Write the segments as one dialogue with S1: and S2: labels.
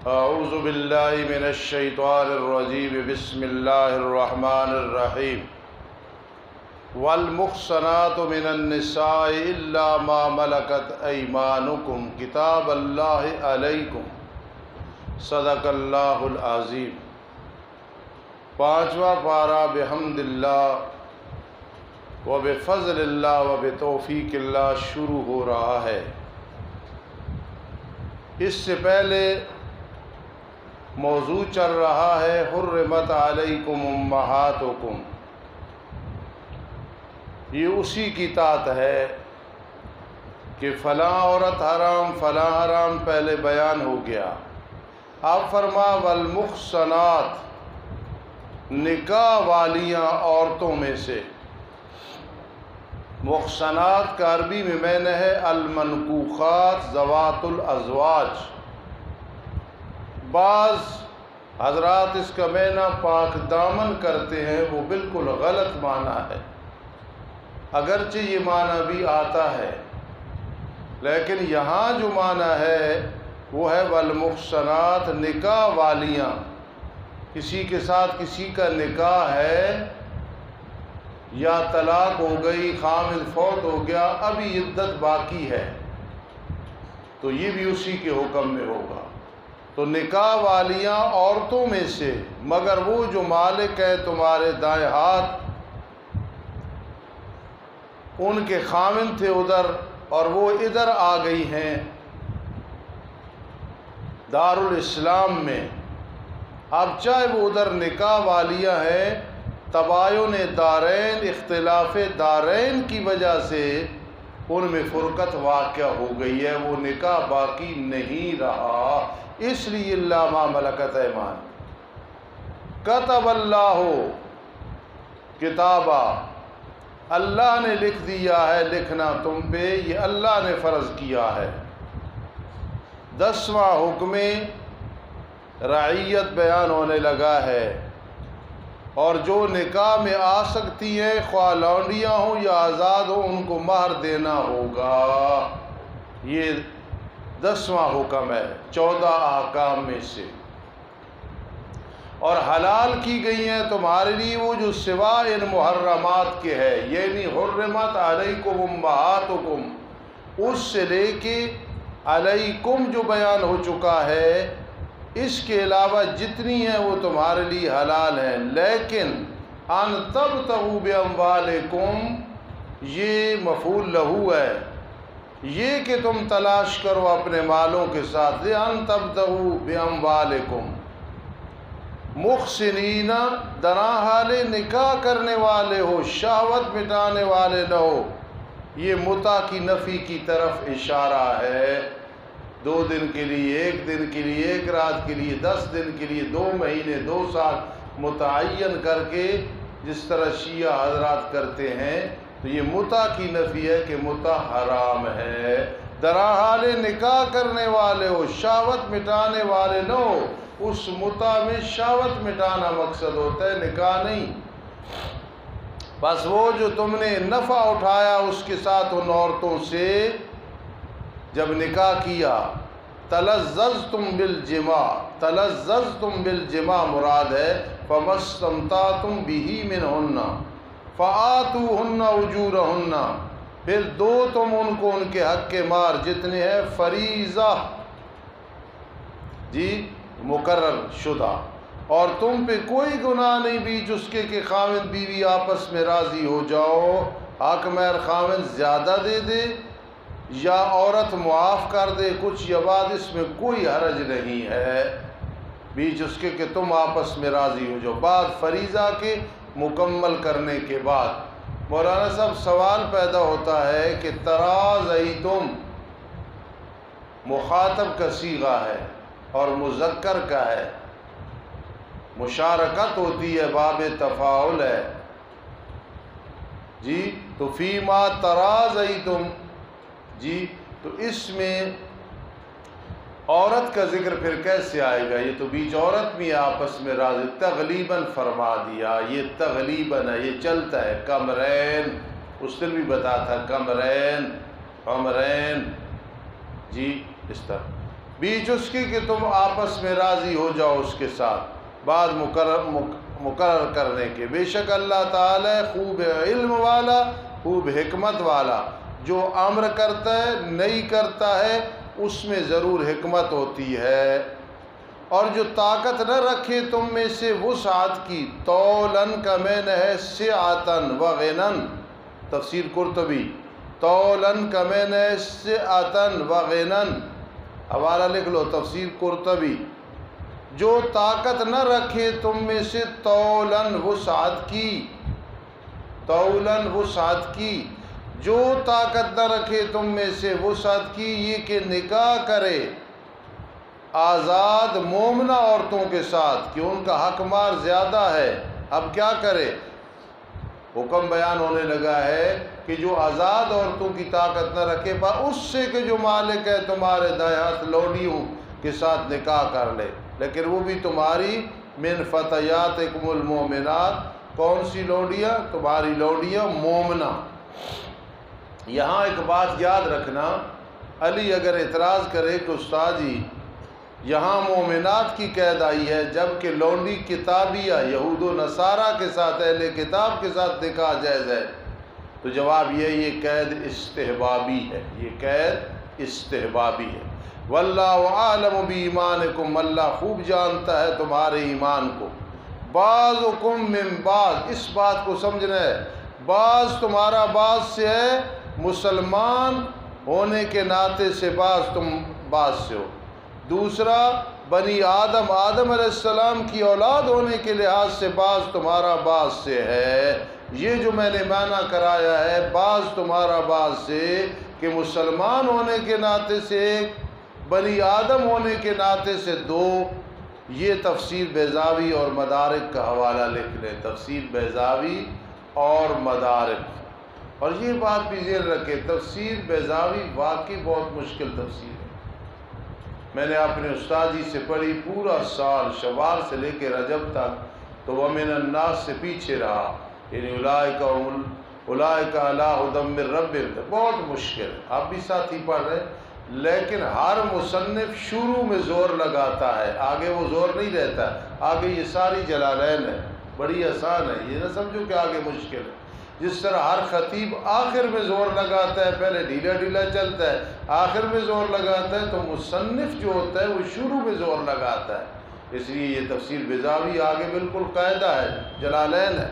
S1: اعوذ باللہ من الشیطان الرجیم بسم اللہ الرحمن الرحیم والمحصنات من النساء الا ما ملکت ایمانکم کتاب اللہ علیکم صدق اللہ العظیم۔ 5واں پارہ بحمد اللہ و بفضل اللہ و بتوفیق اللہ شروع ہو رہا ہے۔ اس سے پہلے موضوع چل رہا ہے حرمت علیکم امہاتکم، یہ اسی کی طاعت ہے کہ فلاں عورت حرام فلاں حرام پہلے بیان ہو گیا۔ اب فرما والمحصنات، نکاح والیاں عورتوں میں سے۔ محصنات کا عربی میں معنی ہے المنکوحات ذوات الازواج۔ بعض حضرات اس کا معنی پاک دامن کرتے ہیں، وہ بالکل غلط معنی ہے، اگرچہ یہ معنی بھی آتا ہے، لیکن یہاں جو معنی ہے وہ ہے والمحصنات، نکاح والیاں۔ کسی کے ساتھ کسی کا نکاح ہے یا طلاق ہو گئی، خامد فوت ہو گیا، ابھی عدت باقی ہے، تو یہ بھی اسی کے حکم میں ہوگا۔ تو نکاح والیاں عورتوں میں سے، مگر وہ جو مالک ہیں تمہارے دائیں ہاتھ، ان کے خامند تھے ادھر اور وہ ادھر آ گئی ہیں دارالاسلام میں۔ اب چاہے وہ ادھر نکاح والیاں ہیں، تباین دارین، اختلاف دارین کی وجہ سے ان میں فرقت واقع ہو گئی ہے، وہ نکاح باقی نہیں رہا، اس لیے اللہ ما ملکت ایمان کتب اللہ کتابہ، اللہ نے لکھ دیا ہے لکھنا تم پہ، یہ اللہ نے فرض کیا ہے۔ 10واں حکم رعیت بیان ہونے لگا ہے، اور جو نکاح میں آ سکتی ہیں خواہ لونڈیاں ہوں یا آزاد ہوں، ان کو مہر دینا ہوگا۔ یہ 10واں حکم ہے 14 احکام میں سے۔ اور حلال کی گئی ہیں تمہارے لیے وہ جو سوا ان محرمات کے ہے، یعنی حرمت علیکم امہاتکم، اس سے لے کے علیکم جو بیان ہو چکا ہے، اس کے علاوہ جتنی ہیں وہ تمہارے لیے حلال ہیں، لیکن ان تبتغوا باموالکم، یہ مفعول لہو ہے، یہ کہ تم تلاش کرو اپنے مالوں کے ساتھ، ان تبتغوا باموالکم محسنین، درا حال نکاح کرنے والے ہو، شہوت مٹانے والے نہ ہو۔ یہ متع کی نفی کی طرف اشارہ ہے۔ 2 دن کے لیے، 1 دن کے لیے، 1 رات کے لیے، 10 دن کے لیے، 2 مہینے، 2 سال متعین کر کے جس طرح شیعہ حضرات کرتے ہیں، تو یہ متع کی نفی ہے کہ متع حرام ہے۔ درا حال نکاح کرنے والے ہو، شہوت مٹانے والے نہ ہو۔ اس متع میں شہوت مٹانا مقصد ہوتا ہے، نکاح نہیں۔ بس وہ جو تم نے نفع اٹھایا اس کے ساتھ ان عورتوں سے جب نکاح کیا، تلذذتم بالجماع، تلذذتم بالجماع مراد ہے فما استمتعتم به منہن فآتوہن اجورہن، پھر دو تم ان کو ان کے حق کے مار جتنے ہیں فریضہ، جی مقرر شدہ، اور تم پہ کوئی گناہ نہیں بھی جس کے کہ خاوند بیوی آپس میں راضی ہو جاؤ، حق مہر خاوند زیادہ دے دے یا عورت معاف کر دے کچھ یا بعد، اس میں کوئی حرج نہیں ہے بیچ اس کے کہ تم آپس میں راضی ہو جاؤ، بعد فریضہ کے مکمل کرنے کے بعد۔ مولانا صاحب سوال پیدا ہوتا ہے کہ تراضیتم مخاطب کا صیغہ ہے اور مذکر کا ہے، مشارکت ہوتی ہے، باب تفاعل ہے، جی تو فیما تراضیتم، جی تو اس میں عورت کا ذکر پھر کیسے آئے گا؟ یہ تو بیچ عورت بھی آپس میں راضی، تغلیباً فرما دیا، یہ تغلیباً ہے، یہ چلتا ہے، کمرین، اس دن بھی بتا تھا کمرین، عمرین، جی اس طرح بیچ اس کی کہ تم آپس میں راضی ہو جاؤ اس کے ساتھ بعد مقرر کرنے کے۔ بے شک اللہ تعالی خوب علم والا، خوب حکمت والا، جو امر کرتا ہے نہیں کرتا ہے اس میں ضرور حکمت ہوتی ہے۔ اور جو طاقت نہ رکھے تم میں سے وسعت کی، طولن کا معنی ہے سعتن و غنن، تفسیر قرطبی، طولن کا معنی ہے سعتن و غنن، حوالہ لکھ لو تفسیر قرطبی، جو طاقت نہ رکھے تم میں سے طولن وسعت کی، طولن وسعت کی، جو طاقت نہ رکھے تم میں سے وسعت کی، یہ کہ نکاح کرے آزاد مومنہ عورتوں کے ساتھ کہ ان کا حق مار زیادہ ہے۔ اب کیا کرے؟ حکم بیان ہونے لگا ہے کہ جو آزاد عورتوں کی طاقت نہ رکھے اس سے کہ جو مالک ہے تمہارے دائیں لوڈیوں کے ساتھ نکاح کر لے، لیکن وہ بھی تمہاری من فتیاتکم المؤمنات، کون سی لوڈیاں؟ تمہاری لوڈیاں مومنہ۔ یہاں ایک بات یاد رکھنا، علی اگر اعتراض کرے کہ استاد جی یہاں مومنات کی قید آئی ہے جبکہ لونڈی کتابیہ یہود و نصارہ کے ساتھ، اہل کتاب کے ساتھ نکاح جائز ہے، تو جواب یہ قید استحبابی ہے، یہ قید استحبابی ہے۔ واللہ عالم بایمانکم، اللہ خوب جانتا ہے تمہارے ایمان کو۔ بعضکم من بعض، اس بات کو سمجھنا ہے، بعض تمہارا بعض سے ہے، مسلمان ہونے کے ناطے سے بعض تم بعض سے ہو۔ دوسرا بنی آدم، آدم علیہ السلام کی اولاد ہونے کے لحاظ سے بعض تمہارا بعض سے ہے۔ یہ جو میں نے معنی کرایا ہے بعض تمہارا بعض سے، کہ مسلمان ہونے کے ناطے سے ایک، بنی آدم ہونے کے ناطے سے دو، یہ تفسیر بیضاوی اور مدارک کا حوالہ لکھ لیں، تفسیر بیضاوی اور مدارک۔ اور یہ بات بھی ذہن رکھے، تفسیر بیضاوی واقعی بہت مشکل تفسیر ہے۔ میں نے اپنے استاد جی سے پڑھی پورا سال شوال سے لے کے رجب تک، تو وَمِنَ النَّاسِ سے پیچھے رہا، یعنی اولئک علی ھدی من ربہم، بہت مشکل ہے۔ آپ بھی ساتھی پڑھ رہے ہیں، لیکن ہر مصنف شروع میں زور لگاتا ہے، آگے وہ زور نہیں رہتا ہے۔ آگے یہ ساری جلالین ہے، بڑی آسان ہے، یہ نہ سمجھو کہ آگے مشکل ہے۔ جس طرح ہر خطیب آخر میں زور لگاتا ہے، پہلے ڈھیلا ڈھیلا چلتا ہے، آخر میں زور لگاتا ہے، تو مصنف جو ہوتا ہے وہ شروع میں زور لگاتا ہے۔ اس لیے یہ تفسیر بیضاوی آگے بالکل قاعدہ ہے، جلالین ہے۔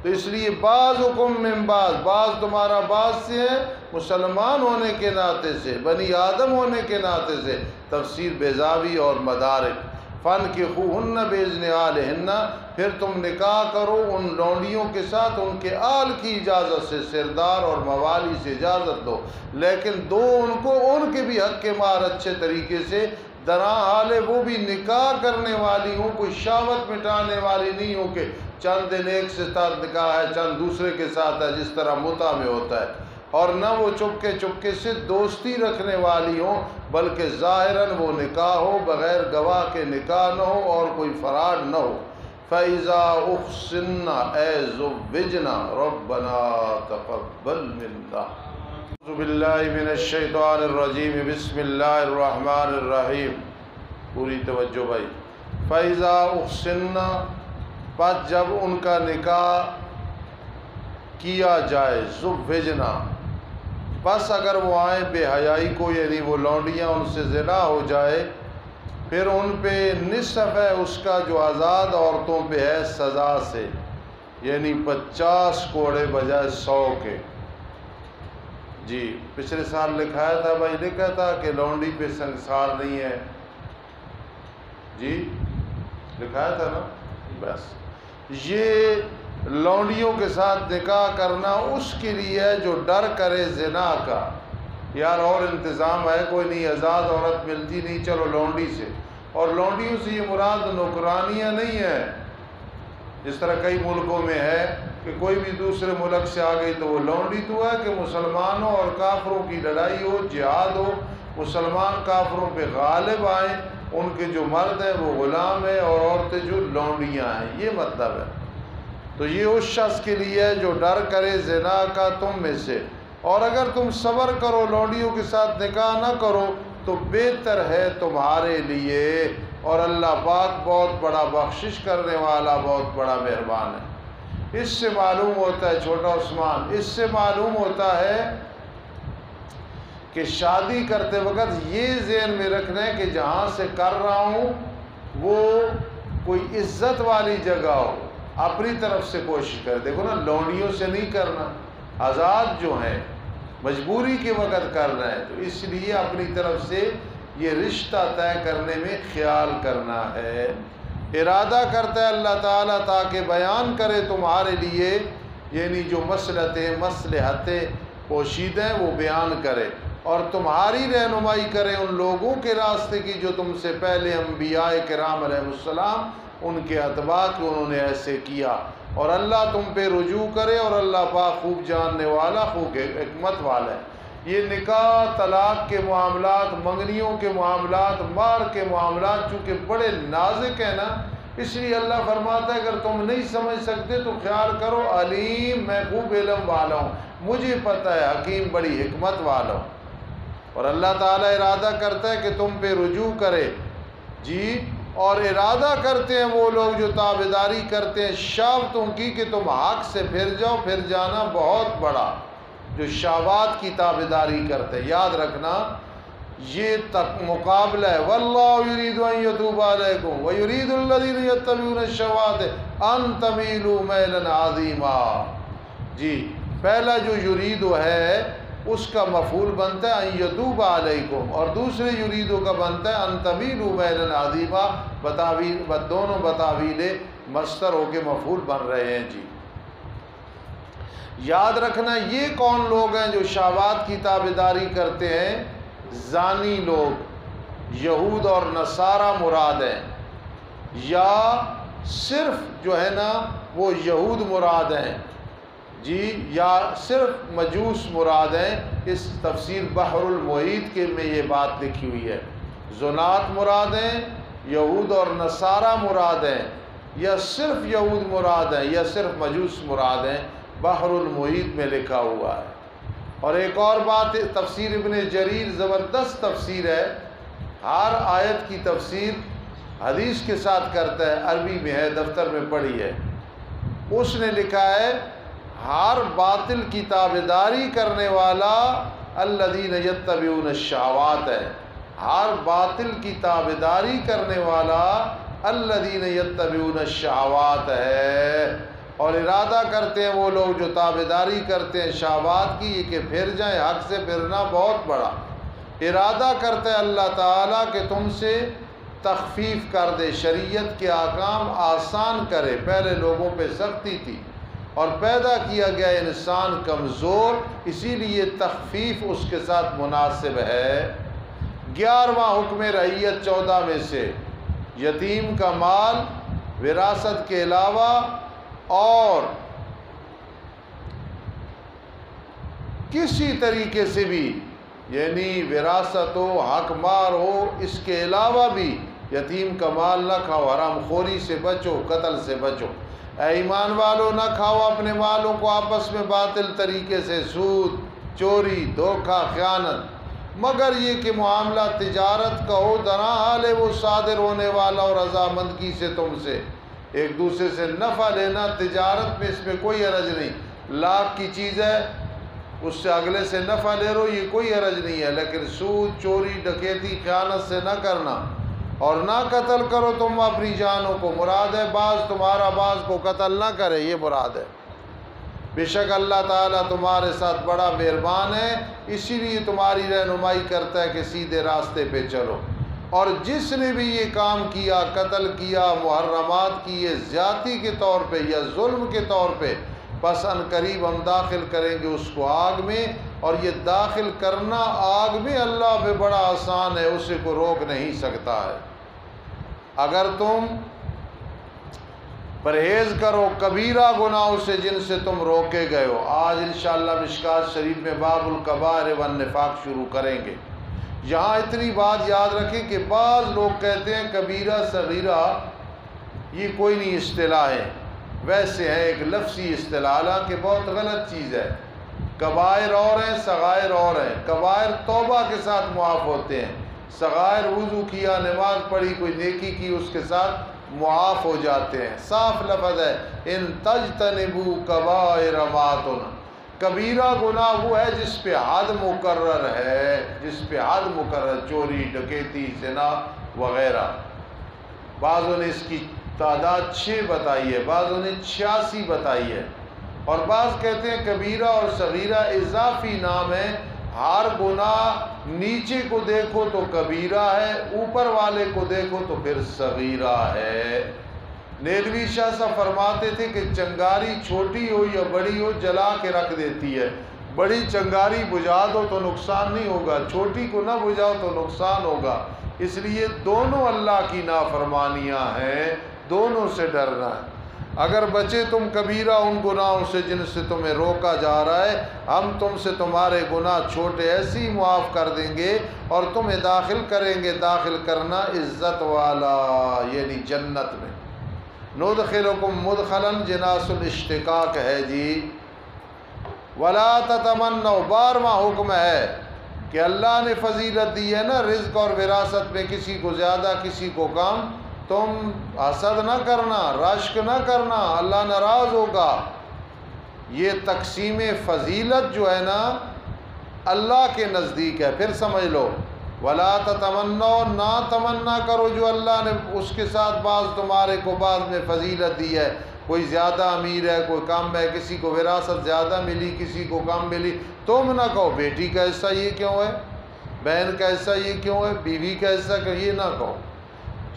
S1: تو اس لیے بعضکم من بعض، بعض تمہارا بعض سے ہے، مسلمان ہونے کے ناطے سے، بنی آدم ہونے کے ناطے سے، تفسیر بیضاوی اور مدارک۔ فانکحوہن باذن اہلہن، پھر تم نکاح کرو ان لونڈیوں کے ساتھ ان کے آل کی اجازت سے، سردار اور موالی سے اجازت دو، لیکن دو ان کو ان کے بھی حق کے مار اچھے طریقے سے، درا حال ہے وہ بھی نکاح کرنے والی ہوں، کوئی شہوت مٹانے والی نہیں ہوں کہ چند دن ایک سے ساتھ نکاح ہے چند دوسرے کے ساتھ ہے جس طرح متع میں ہوتا ہے، اور نہ وہ چپکے سے دوستی رکھنے والی ہوں، بلکہ ظاہراً وہ نکاح ہو، بغیر گواہ کے نکاح نہ ہو اور کوئی فراڈ نہ ہو۔ فَإِذَا أُحْصِنَّ أَيْ زُوِّجْنَ رَبَّنَا تَقَبَّلْ مِنَّا۔ اعوذ باللہ من الشیطان الرجیم، بسم اللہ الرحمن الرحیم۔ پوری توجہ بھائی۔ فَإِذَا أُحْصِنَّ، پس جب ان کا نکاح کیا جائے، زُوِّجْنَ، بس اگر وہ آئیں بے حیائی کو، یعنی وہ لونڈیاں ان سے زنا ہو جائے، پھر ان پہ نصف ہے اس کا جو آزاد عورتوں پہ ہے سزا سے، یعنی 50 کوڑے بجائے 100 کے۔ جی پچھلے سال لکھایا تھا بھائی، لکھا تھا کہ لونڈی پہ سنگسار نہیں ہے، جی لکھایا تھا نا۔ بس یہ لونڈیوں کے ساتھ نکاح کرنا اس کے لیے ہے جو ڈر کرے زنا کا، یار اور انتظام ہے کوئی نہیں، آزاد عورت ملتی نہیں، چلو لونڈی سے۔ اور لونڈیوں سے یہ مراد نوکرانیاں نہیں ہیں، جس طرح کئی ملکوں میں ہے کہ کوئی بھی دوسرے ملک سے آ گئی تو وہ لونڈی تو ہے کہ مسلمانوں اور کافروں کی لڑائی ہو، جہاد ہو، مسلمان کافروں پہ غالب آئیں، ان کے جو مرد ہیں وہ غلام ہیں اور عورتیں جو لونڈیاں ہیں، یہ مطلب ہے۔ تو یہ اس شخص کے لیے ہے جو ڈر کرے زنا کا تم میں سے، اور اگر تم صبر کرو لونڈیوں کے ساتھ نکاح نہ کرو تو بہتر ہے تمہارے لیے، اور اللہ پاک بہت بڑا بخشش کرنے والا، بہت بڑا مہربان ہے۔ اس سے معلوم ہوتا ہے چھوٹا عثمان، اس سے معلوم ہوتا ہے کہ شادی کرتے وقت یہ ذہن میں رکھنا ہے کہ جہاں سے کر رہا ہوں وہ کوئی عزت والی جگہ ہو، اپنی طرف سے کوشش کر۔ دیکھو نا، لونڈیوں سے نہیں کرنا، آزاد جو ہیں مجبوری کے وقت کرنا ہے، تو اس لیے اپنی طرف سے یہ رشتہ طے کرنے میں خیال کرنا ہے۔ ارادہ کرتا ہے اللہ تعالیٰ تاکہ بیان کرے تمہارے لیے، یعنی جو مصلحتیں پوشیدہ ہیں وہ بیان کرے، اور تمہاری رہنمائی کرے ان لوگوں کے راستے کی جو تم سے پہلے انبیاء کرام علیہ السلام ان کے اتباع کہ انہوں نے ایسے کیا، اور اللہ تم پہ رجوع کرے، اور اللہ پاک خوب جاننے والا، خوب حکمت والا ہے۔ یہ نکاح، طلاق کے معاملات، منگنیوں کے معاملات، مہر کے معاملات چونکہ بڑے نازک ہیں نا، اس لیے اللہ فرماتا ہے اگر تم نہیں سمجھ سکتے تو خیال کرو علیم، میں خوب علم والا ہوں، مجھے پتہ ہے، حکیم بڑی حکمت والا ہوں۔ اور اللہ تعالیٰ ارادہ کرتا ہے کہ تم پہ رجوع کرے، جی، اور ارادہ کرتے ہیں وہ لوگ جو تابعداری کرتے ہیں شہوتوں کی کہ تم حق سے پھر جاؤ، پھر جانا بہت بڑا، جو شہوات کی تابعداری کرتے ہیں۔ یاد رکھنا یہ تک مقابلہ ہے، واللہ یرید ان یتوب علیکم ویرید الذین یتبعون الشہوات ان تمیلوا میلا عظیما۔ جی، پہلا جو یریدو ہے اس کا مفعول بنتا ہے ان یتوب علیکم، اور دوسرے یریدو کا بنتا ہے ان تمیلوا میلا عظیما، دونوں بتاویل مصدر ہو کے مفعول بن رہے ہیں۔ جی، یاد رکھنا یہ کون لوگ ہیں جو شہوات کی تابعداری کرتے ہیں؟ زانی لوگ، یہود اور نصارہ مراد ہیں، یا صرف جو ہے نا وہ یہود مراد ہیں، جی، یا صرف مجوس مراد ہیں۔ اس تفسیر بحر المحیط کے میں یہ بات لکھی ہوئی ہے۔ زنات مراد ہیں، یہود اور نصارہ مراد ہیں، یا صرف یہود مراد ہیں، یا صرف مجوس مراد ہیں، بحر المحیط میں لکھا ہوا ہے۔ اور ایک اور بات، تفسیر ابن جریر زبردست تفسیر ہے، ہر آیت کی تفسیر حدیث کے ساتھ کرتا ہے، عربی میں ہے، دفتر میں پڑھی ہے۔ اس نے لکھا ہے ہر باطل کی تابعداری کرنے والا الذین یتبعون الشہوات ہے، ہر باطل کی تابعداری کرنے والا الذین یتبعون الشہوات ہے، اور ارادہ کرتے ہیں وہ لوگ جو تابعداری کرتے ہیں شہوات کی کہ پھر جائیں، حق سے پھرنا بہت بڑا۔ ارادہ کرتا ہے اللہ تعالیٰ کہ تم سے تخفیف کر دے، شریعت کے احکام آسان کرے۔ پہلے لوگوں پہ سختی تھی اور پیدا کیا گیا انسان کمزور، اسی لیے تخفیف اس کے ساتھ مناسب ہے۔ 11واں حکم رعیت 14 میں سے، یتیم کا مال وراثت کے علاوہ اور کسی طریقے سے بھی، یعنی وراثت ہو، حق مار ہو، اس کے علاوہ بھی یتیم کا مال نہ کھاؤ، حرام خوری سے بچو، قتل سے بچو۔ اے ایمان والو، نہ کھاؤ اپنے مالوں کو آپس میں باطل طریقے سے، سود، چوری، دھوکہ، خیانت، مگر یہ کہ معاملہ تجارت کا ہو، درا حال ہے وہ صادر ہونے والا اور رضامندگی سے تم سے ایک دوسرے سے نفع لینا۔ تجارت میں اس میں کوئی حرج نہیں، لاکھ کی چیز ہے اس سے اگلے سے نفع لے رہو، یہ کوئی حرج نہیں ہے، لیکن سود، چوری، ڈکیتی، خیانت سے نہ کرنا، اور نہ قتل کرو تم اپنی جانوں کو۔ مراد ہے بعض تمہارا بعض کو قتل نہ کرے، یہ مراد ہے۔ بے شک اللہ تعالیٰ تمہارے ساتھ بڑا مہربان ہے، اسی لیے تمہاری رہنمائی کرتا ہے کہ سیدھے راستے پہ چلو۔ اور جس نے بھی یہ کام کیا، قتل کیا، محرمات کیے زیادتی کے طور پہ یا ظلم کے طور پہ، بس ان قریب ہم داخل کریں گے اس کو آگ میں، اور یہ داخل کرنا آگ میں اللہ پہ بڑا آسان ہے، اسے کو روک نہیں سکتا ہے۔ اگر تم پرہیز کرو کبیرہ گناہوں سے جن سے تم روکے گئے ہو۔ آج انشاءاللہ مشکات شریف میں باب الکبائر والنفاق شروع کریں گے۔ یہاں اتنی بات یاد رکھیں کہ بعض لوگ کہتے ہیں کبیرہ صغیرہ یہ کوئی نہیں اصطلاح ہے، ویسے ہے ایک لفظی اصطلاح، حالانکہ بہت غلط چیز ہے۔ کبائر اور ہیں، صغائر اور ہیں۔ کبائر توبہ کے ساتھ معاف ہوتے ہیں، صغائر وضو کیا، نماز پڑھی، کوئی نیکی کی، اس کے ساتھ معاف ہو جاتے ہیں۔ صاف لفظ ہے ان تجتنبوا کبائر ما تنہون۔ کبیرہ گناہ وہ ہے جس پہ حد مقرر ہے، جس پہ حد مقرر، چوری، ڈکیتی، زنا وغیرہ۔ بعضوں نے اس کی تعداد 6 بتائی ہے، بعضوں نے 86 بتائی ہے، اور بعض کہتے ہیں کبیرہ اور صغیرہ اضافی نام ہے۔ ہر گناہ نیچے کو دیکھو تو کبیرہ ہے، اوپر والے کو دیکھو تو پھر صغیرہ ہے۔ نیلوی شاہ صاحب فرماتے تھے کہ چنگاری چھوٹی ہو یا بڑی ہو جلا کے رکھ دیتی ہے۔ بڑی چنگاری بجھا دو تو نقصان نہیں ہوگا، چھوٹی کو نہ بجھاؤ تو نقصان ہوگا۔ اس لیے دونوں اللہ کی نافرمانیاں ہیں، دونوں سے ڈرنا ہے۔ اگر بچے تم کبیرہ ان گناہوں سے جن سے تمہیں روکا جا رہا ہے، ہم تم سے تمہارے گناہ چھوٹے ایسے ہی معاف کر دیں گے اور تمہیں داخل کریں گے، داخل کرنا عزت والا یعنی جنت میں۔ ندخلکم مدخلا جناس الاشتقاق ہے جی۔ ولا تتمنوا، 12واں حکم ہے کہ اللہ نے فضیلت دی ہے نا رزق اور وراثت میں، کسی کو زیادہ کسی کو کم، تم حسد نہ کرنا، رشک نہ کرنا، اللہ ناراض ہوگا۔ یہ تقسیم فضیلت جو ہے نا اللہ کے نزدیک ہے۔ پھر سمجھ لو، ولا تتمنوا، نہ تمنا کرو جو اللہ نے اس کے ساتھ بعض تمہارے کو بعض میں فضیلت دی ہے۔ کوئی زیادہ امیر ہے، کوئی کم ہے، کسی کو وراثت زیادہ ملی، کسی کو کم ملی، تم نہ کہو بیٹی کا حصہ یہ کیوں ہے، بہن کا حصہ یہ کیوں ہے، بیوی کا حصہ کیوں، یہ نہ کہو۔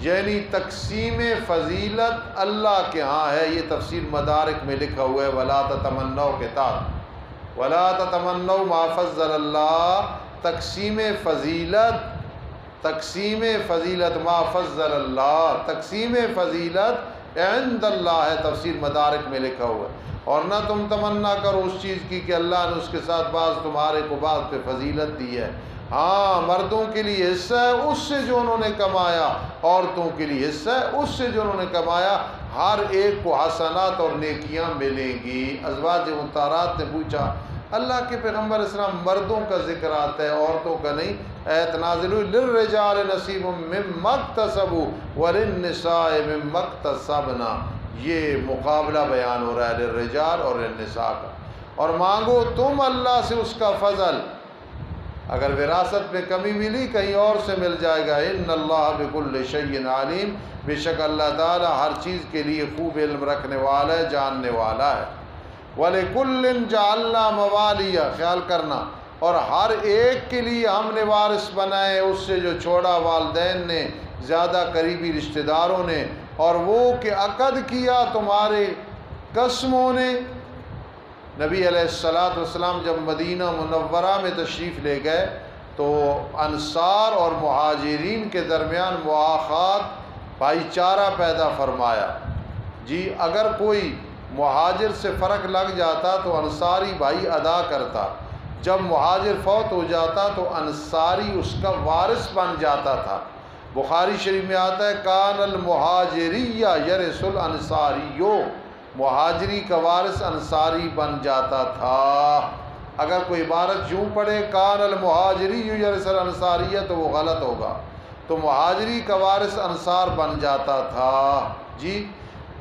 S1: یعنی تقسیم فضیلت اللہ کے ہاں ہے۔ یہ تفسیر مدارک میں لکھا ہوا ہے ولا تتمنوا کے تحت، ولا تتمنوا ما فضل اللہ، تقسیم فضیلت، تقسیم فضیلت ما فضل اللہ، تقسیم فضیلت عند اللہ ہے، تفسیر مدارک میں لکھا ہوا ہے۔ اور نہ تم تمنا کرو اس چیز کی کہ اللہ نے اس کے ساتھ بعض تمہارے کو بعض پہ فضیلت دی ہے۔ ہاں، مردوں کے لیے حصہ ہے اس سے جو انہوں نے کمایا، عورتوں کے لیے حصہ ہے اس سے جو انہوں نے کمایا، ہر ایک کو حسنات اور نیکیاں ملیں گی۔ ازواج مطہرات نے پوچھا اللہ کے پیغمبر اسلام، مردوں کا ذکر آتا ہے عورتوں کا نہیں، ایت نازل ہوئی للرجال نصیب مما اکتسبوا وللنساء مما اکتسبنا، یہ مقابلہ بیان ہو رہا ہے للرجال اور للنساء کا۔ اور مانگو تم اللہ سے اس کا فضل، اگر وراثت میں کمی ملی کہیں اور سے مل جائے گا۔ ان اللہ بکل شیء علیم، بے شک اللہ تعالی ہر چیز کے لیے خوب علم رکھنے والا ہے، جاننے والا ہے۔ وَلِكُلٍّ جَعَلْنَا مَوَالِيَ، خیال کرنا، اور ہر ایک کے لیے ہم نے وارث بنائے اس سے جو چھوڑا والدین نے، زیادہ قریبی رشتہ داروں نے، اور وہ کہ عقد کیا تمہارے قسموں نے۔ نبی علیہ السلام جب مدینہ منورہ میں تشریف لے گئے تو انصار اور مہاجرین کے درمیان مواخات، بھائی چارہ پیدا فرمایا جی۔ اگر کوئی مہاجر سے فرق لگ جاتا تو انصاری بھائی ادا کرتا، جب مہاجر فوت ہو جاتا تو انصاری اس کا وارث بن جاتا تھا۔ بخاری شریف میں آتا ہے کان المہاجریہ یرث الانصاریو، مہاجری کا وارث انصاری بن جاتا تھا۔ اگر کوئی عبارت یوں پڑھے کان المہاجری یرث الانصاریہ تو وہ غلط ہوگا، تو مہاجری کا وارث انصار بن جاتا تھا جی۔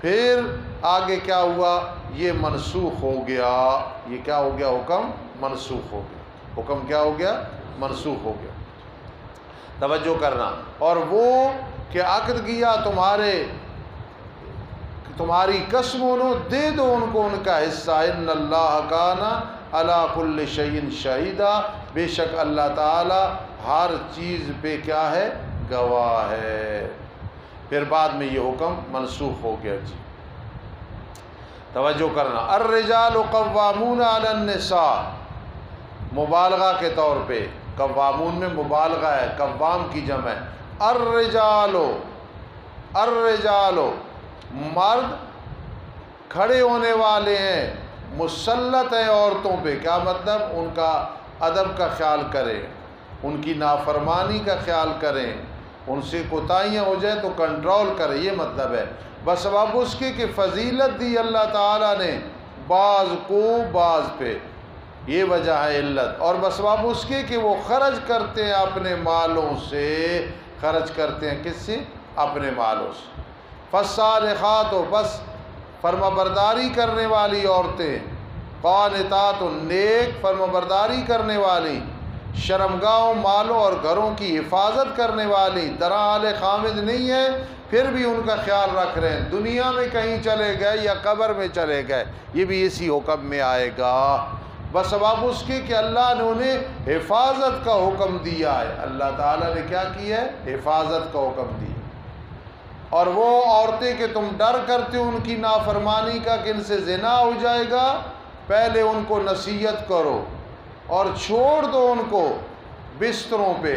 S1: پھر آگے کیا ہوا، یہ منسوخ ہو گیا، یہ کیا ہو گیا، حکم منسوخ ہو گیا، حکم کیا ہو گیا، منسوخ ہو گیا۔ توجہ کرنا، اور وہ کہ عقد کیا تمہاری قسموں نے، دے دو ان کو ان کا حصہ۔ ان اللہ کان علی کل شیء شہیدا، بے شک اللہ تعالی ہر چیز پہ کیا ہے، گواہ ہے۔ پھر بعد میں یہ حکم منسوخ ہو گیا جی۔ توجہ کرنا، الرجال قوامون علی النساء، مبالغہ کے طور پہ، قوامون میں مبالغہ ہے، قوام کی جمع ہے۔ الرجال مرد کھڑے ہونے والے ہیں، مسلط ہیں عورتوں پہ، کیا مطلب، ان کا ادب کا خیال کریں، ان کی نافرمانی کا خیال کریں، ان سے کوتاہیاں ہو جائیں تو کنٹرول کریں، یہ مطلب ہے۔ بس اب اس کی کہ فضیلت دی اللہ تعالیٰ نے بعض کو بعض پہ، یہ وجہ ہے علت، اور بسباب اس کے کہ وہ خرچ کرتے ہیں اپنے مالوں سے، خرچ کرتے ہیں کس سے؟ اپنے مالوں سے۔ فالصالحات، بس فرما برداری کرنے والی عورتیں، قانتات، نیک فرما برداری کرنے والی، شرمگاہوں، مالوں اور گھروں کی حفاظت کرنے والی، درا آل خامد نہیں ہے پھر بھی ان کا خیال رکھ رہے ہیں، دنیا میں کہیں چلے گئے یا قبر میں چلے گئے یہ بھی اسی حکم میں آئے گا، بسبب اس کے کہ اللہ نے انہیں حفاظت کا حکم دیا ہے۔ اللہ تعالیٰ نے کیا کیا ہے؟ حفاظت کا حکم دیا۔ اور وہ عورتیں کہ تم ڈر کرتے ہو ان کی نافرمانی کا کہ ان سے زنا ہو جائے گا، پہلے ان کو نصیحت کرو اور چھوڑ دو ان کو بستروں پہ،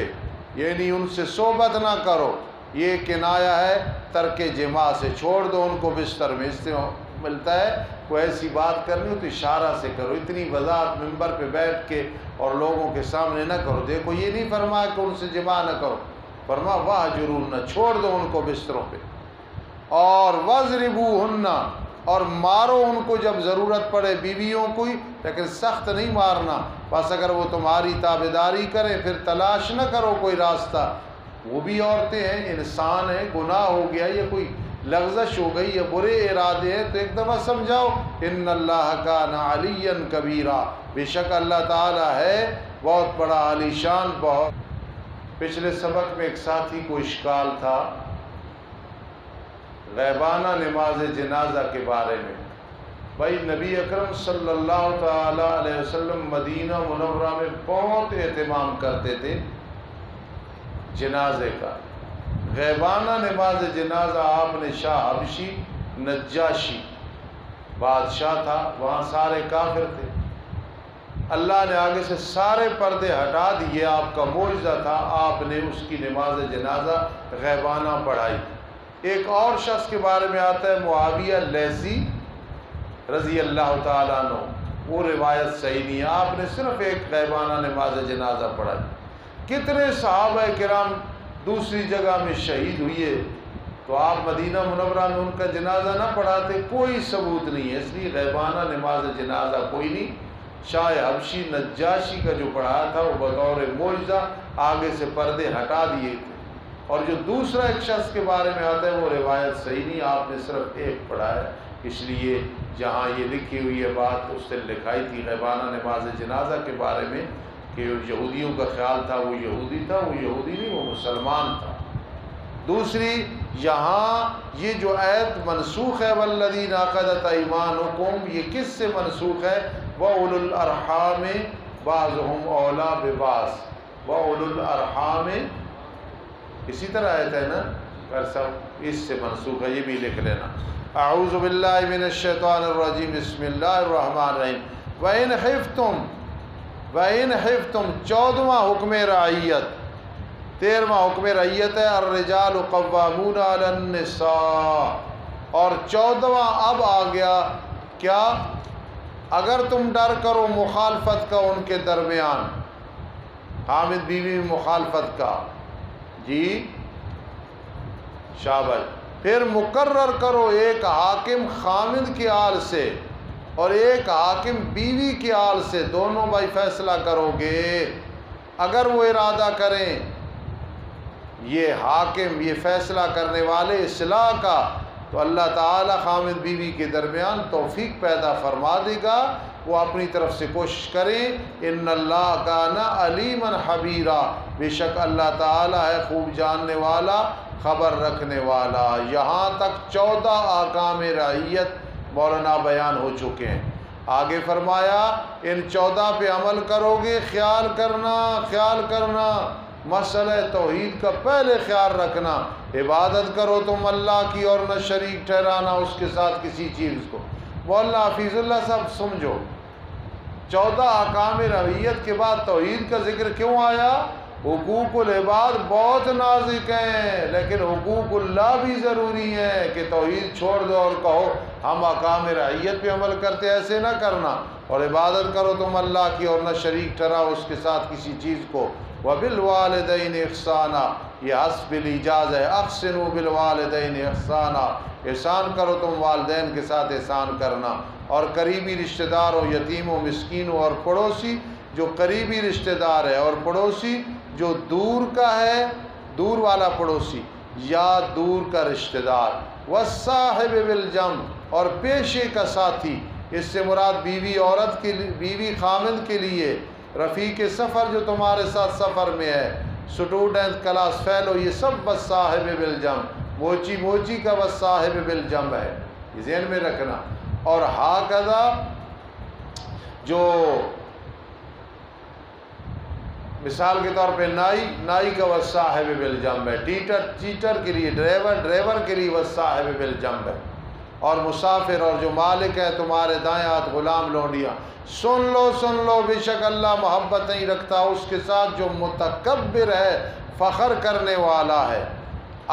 S1: یعنی ان سے صحبت نہ کرو، یہ کنایا ہے ترک جماع سے، چھوڑ دو ان کو بستر میں۔ اس سے ملتا ہے کوئی ایسی بات کرنی ہو تو اشارہ سے کرو، اتنی وضاحت ممبر پہ بیٹھ کے اور لوگوں کے سامنے نہ کرو۔ دیکھو یہ نہیں فرمایا کہ ان سے جماع نہ کرو، فرما واہجروہن، چھوڑ دو ان کو بستروں پہ، اور واضربوہن، اور مارو ان کو جب ضرورت پڑے بیویوں کو، لیکن سخت نہیں مارنا، بس اگر وہ تمہاری تابعداری کریں پھر تلاش نہ کرو کوئی راستہ، وہ بھی عورتیں ہیں، انسان ہیں، گناہ ہو گیا یا کوئی لغزش ہو گئی یا برے ارادے ہیں تو ایک دفعہ سمجھاؤ۔ ان اللہ کان علیا کبیرا، بے شک اللہ تعالی ہے بہت بڑا عالی شان۔ بہت پچھلے سبق میں ایک ساتھی کو اشکال تھا غیبانہ نماز جنازہ کے بارے میں۔ بھائی نبی اکرم صلی اللہ تعالی علیہ وسلم مدینہ منورہ میں بہت اہتمام کرتے تھے جنازے کا، غیبانہ نماز جنازہ آپ نے شاہ حبشی نجاشی بادشاہ تھا، وہاں سارے کافر تھے، اللہ نے آگے سے سارے پردے ہٹا دیے، آپ کا معجزہ تھا، آپ نے اس کی نماز جنازہ غیبانہ پڑھائی۔ ایک اور شخص کے بارے میں آتا ہے معاویہ لیثی رضی اللہ تعالیٰ عنہ، وہ روایت صحیح نہیں ہے، آپ نے صرف ایک غیبانہ نماز جنازہ پڑھائی۔ کتنے صحابہ کرام دوسری جگہ میں شہید ہوئے تو آپ مدینہ منورہ میں ان کا جنازہ نہ پڑھاتے، کوئی ثبوت نہیں ہے، اس لیے غیبانہ نماز جنازہ کوئی نہیں۔ شاہ حبشی نجاشی کا جو پڑھایا تھا وہ بطور معجزہ آگے سے پردے ہٹا دیے تھے، اور جو دوسرا ایک شخص کے بارے میں آتا ہے وہ روایت صحیح نہیں، آپ نے صرف ایک پڑھا ہے، اس لیے جہاں یہ لکھی ہوئی ہے بات اس نے لکھائی تھی غیبانہ نماز جنازہ کے بارے میں کہ یہودیوں کا خیال تھا وہ یہودی تھا، وہ یہودی نہیں، وہ مسلمان تھا۔ دوسری یہاں یہ جو آیت منسوخ ہے والذین عقدت ایمانکم، یہ کس سے منسوخ ہے؟ وَأُولُو الْأَرْحَامِ بَعْضُهُمْ أَوْلَىٰ بِبَعْضٍ، وَأُولُو الْأَرْحَامِ، اسی طرح آیت ہے نا، اس سے منسوخ ہے، یہ بھی لکھ لینا۔ اعوذ باللہ من الشیطان الرجیم، بسم اللہ الرحمن الرحیم۔ وَإِنْ خِفْتُمْ 14واں حکم رعیت، 13واں حکم رعیت ہے الرجال قوامون علی النساء، اور 14واں اب آ گیا کیا؟ اگر تم ڈر کرو مخالفت کا ان کے درمیان، حامد بیوی مخالفت کا، جی شاباش، پھر مقرر کرو ایک حاکم خامد کے آل سے اور ایک حاکم بیوی کے آل سے، دونوں بھائی فیصلہ کرو گے۔ اگر وہ ارادہ کریں یہ حاکم، یہ فیصلہ کرنے والے اصلاح کا، تو اللہ تعالی خامد بیوی کے درمیان توفیق پیدا فرما دے گا، وہ اپنی طرف سے کوشش کریں۔ ان اللہ کان علیما خبیرا، بے شک اللہ تعالی ہے خوب جاننے والا، خبر رکھنے والا۔ یہاں تک 14 احکام رعیت مولانا بیان ہو چکے ہیں۔ آگے فرمایا ان 14 پہ عمل کرو گے، خیال کرنا مسئلہ توحید کا پہلے خیال رکھنا، عبادت کرو تم اللہ کی اور نہ شریک ٹھہرانا اس کے ساتھ کسی چیز کو۔ مولانا حفیظ اللہ صاحب سمجھو، 14 احکام رعیت کے بعد توحید کا ذکر کیوں آیا؟ حقوق العباد بہت نازک ہیں، لیکن حقوق اللہ بھی ضروری ہیں کہ توحید چھوڑ دو اور کہو ہم احکام رعیت پہ عمل کرتے، ایسے نہ کرنا، اور عبادت کرو تم اللہ کی اور نہ شریک ٹھہراؤ اس کے ساتھ کسی چیز کو۔ وَبِالْوَالِدَيْنِ احسانا، یہ حسب الایجاز ہے، احسنوا بالوالدین احسانا، احسان کرو تم والدین کے ساتھ احسان کرنا۔ اور قریبی رشتہ دار ہو، یتیم و مسکین ہو، اور پڑوسی جو قریبی رشتہ دار ہے، اور پڑوسی جو دور کا ہے، دور والا پڑوسی یا دور کا رشتہ دار، والصاحب بالجنب، اور پیشے کا ساتھی، اس سے مراد بیوی عورت کے بیوی خامند کے لیے، رفیق سفر جو تمہارے ساتھ سفر میں ہے، اسٹوڈنٹ، کلاس فیلو، یہ سب والصاحب بالجنب، موچی موچی کا والصاحب بالجنب ہے، یہ ذہن میں رکھنا۔ اور ہاکذا جو مثال کے طور پہ نائی کا والصاحب بالجنب ہے، ٹیچر کے لیے، ڈرائیور کے لیے والصاحب بالجنب ہے، اور مسافر اور جو مالک ہے تمہارے دائیں ہاتھ، غلام لونڈیاں، سن لو بے شک اللہ محبت نہیں رکھتا اس کے ساتھ جو متکبر ہے، فخر کرنے والا ہے۔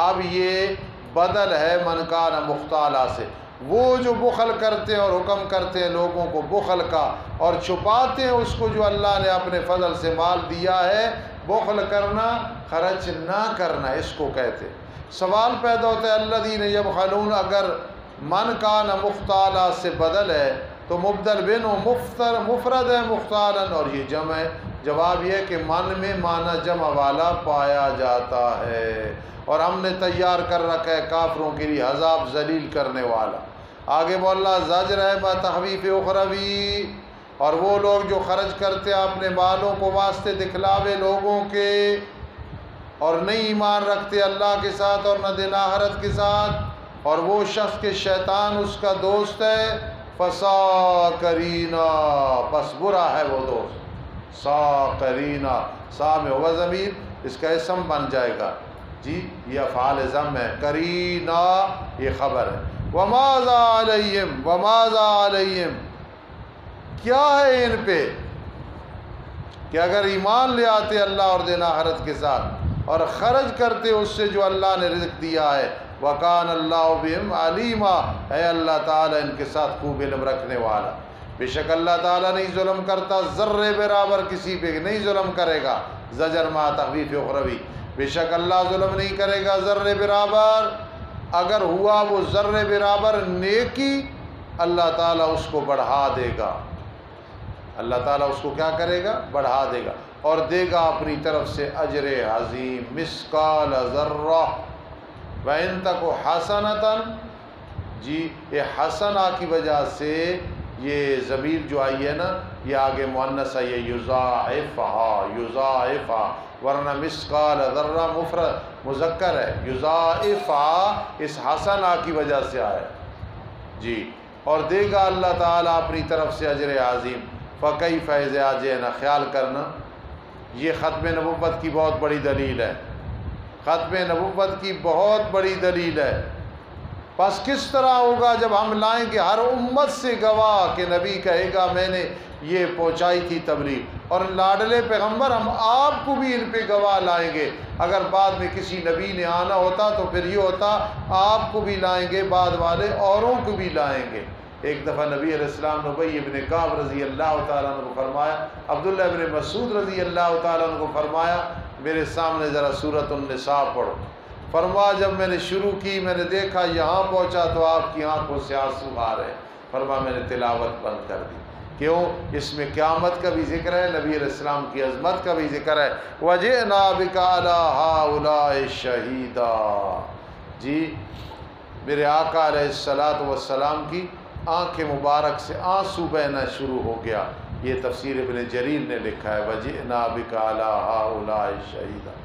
S1: اب یہ بدل ہے من کان مختالا سے، وہ جو بخل کرتے ہیں اور حکم کرتے ہیں لوگوں کو بخل کا، اور چھپاتے ہیں اس کو جو اللہ نے اپنے فضل سے مال دیا ہے، بخل کرنا، خرچ نہ کرنا، اس کو کہتے ہیں۔ سوال پیدا ہوتا ہے الذین یبخلون، اگر من کان مختالا سے بدل ہے تو مبدل بن و مفرد ہے مختالا، اور یہ جمع ہے۔ جواب یہ ہے کہ من میں معنی جمع والا پایا جاتا ہے، اور ہم نے تیار کر رکھا ہے کافروں کے لیے عذاب ذلیل کرنے والا۔ آگے مولا زجر ہے با تخویف اخروی، اور وہ لوگ جو خرچ کرتے ہیں اپنے مالوں کو واسطے دکھلاوے لوگوں کے، اور نہیں ایمان رکھتے اللہ کے ساتھ اور نہ دن آخرت کے ساتھ، اور وہ شخص کے شیطان اس کا دوست ہے، فساقرینا، پس برا ہے وہ دوست۔ ساقرینا، سا میں ہوا ضمیر، اس کا اسم بن جائے گا، جی یہ افعال ضم ہے، کرینا یہ خبر ہے۔ وماذا علیہم، وماذا علیہم، کیا ہے ان پہ کہ اگر ایمان لے آتے اللہ اور دن آخرت کے ساتھ اور خرچ کرتے اس سے جو اللہ نے رزق دیا ہے، وکان اللہ بہم علیما، ہے اللہ تعالیٰ ان کے ساتھ خوب علم رکھنے والا۔ بے شک اللہ تعالیٰ نہیں ظلم کرتا ذرے برابر کسی پہ، نہیں ظلم کرے گا، زجر ما تخویف اخروی، بے شک اللہ ظلم نہیں کرے گا ذرے برابر، اگر ہوا وہ ذرے برابر نیکی اللہ تعالیٰ اس کو بڑھا دے گا، اللہ تعالیٰ اس کو کیا کرے گا؟ بڑھا دے گا، اور دے گا اپنی طرف سے اجر عظیم، مثقال ذرہ، وَإِن تَكُ حَسَنَةً، جی یہ حسنہ کی وجہ سے یہ ضمیر جو آئی ہے نا، یہ آگے مؤنث ہے، یہ یضاعفھا، یضاعفھا، ورنہ مثقال ذرہ مفرد مذکر ہے، یضاعفھا اس حسنہ کی وجہ سے آیا، جی، اور دے گا اللہ تعالیٰ اپنی طرف سے اجر عظیم۔ فَكَيْفَ إِذَا جِئْنَا، خیال کرنا یہ ختم نبوت کی بہت بڑی دلیل ہے، ختم نبوت کی بہت بڑی دلیل ہے۔ پس کس طرح ہوگا جب ہم لائیں گے ہر امت سے گواہ کہ نبی کہے گا میں نے یہ پہنچائی تھی تبلیغ، اور لاڈلے پیغمبر ہم آپ کو بھی ان پہ گواہ لائیں گے۔ اگر بعد میں کسی نبی نے آنا ہوتا تو پھر یہ ہوتا آپ کو بھی لائیں گے، بعد والے اوروں کو بھی لائیں گے۔ ایک دفعہ نبی علیہ السلام نے ابی ابن کعب رضی اللہ تعالیٰ عنہ کو فرمایا، عبداللہ ابن مسعود رضی اللہ تعالیٰ عنہ کو فرمایا میرے سامنے ذرا سورۃ النساء پڑھو۔ فرمایا جب میں نے شروع کی میں نے دیکھا یہاں پہنچا تو آپ کی آنکھوں سے آنسو آ رہے، فرمایا میں نے تلاوت بند کر دی۔ کیوں؟ اس میں قیامت کا بھی ذکر ہے، نبی علیہ السلام کی عظمت کا بھی ذکر ہے۔ وَجِئْنَا بِكَ عَلَىٰ هَٰؤُلَاءِ شَهِيدًا، جی میرے آقا علیہ الصلوٰۃ والسلام کی آنکھ مبارک سے آنسو بہنا شروع ہو گیا۔ یہ تفسیر ابن جریر نے لکھا ہے، وَجِئْنَا بِكَ عَلَىٰ هَٰؤُلَاءِ شَهِيدًا۔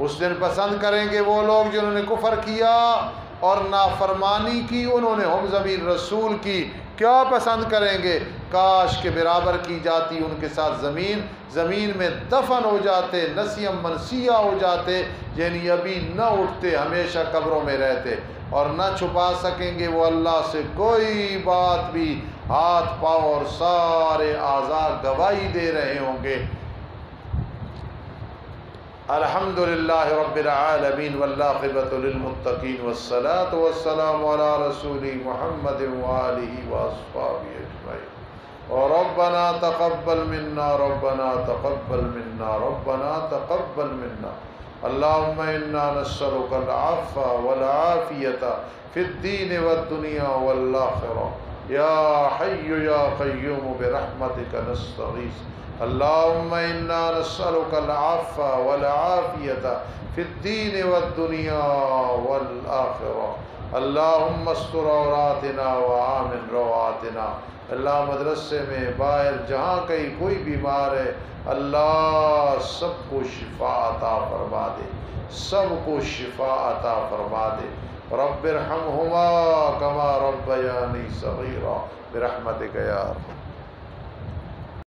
S1: اس دن پسند کریں گے وہ لوگ جنہوں نے کفر کیا اور نافرمانی کی، انہوں نے ہم ضمیر رسول کی، کیا پسند کریں گے؟ کاش کے برابر کی جاتی ان کے ساتھ زمین میں دفن ہو جاتے، نسیم منسیہ ہو جاتے، یعنی ابھی نہ اٹھتے، ہمیشہ قبروں میں رہتے، اور نہ چھپا سکیں گے وہ اللہ سے کوئی بات بھی، ہاتھ پاؤں اور سارے اعضاء گواہی دے رہے ہوں گے۔ الحمدللہ رب العالمین والعاقبۃ للمتقین والصلاة والسلام علی رسول محمد وآلہ واصحابہ اجمعین۔ ربنا تقبل منا، ربنا تقبل منا، ربنا تقبل منا۔ اللہم انا نسألک العفو والعافیۃ فی الدین والدنیا والآخرہ۔ یا حی یا قیوم برحمتک نستغیث اللہم انا نسألک العفو والعافیۃ فی الدین والدنیا والآخرہ اللہم استر عوراتنا وآمن رواتنا اللہ مدرسے میں باہر جہاں کہیں کوئی بیمار ہے اللہ سب کو شفا عطا فرما دے سب کو شفا عطا فرما دے رب ارحمہما کما ربیانی صغیرا برحمتک یا ارحم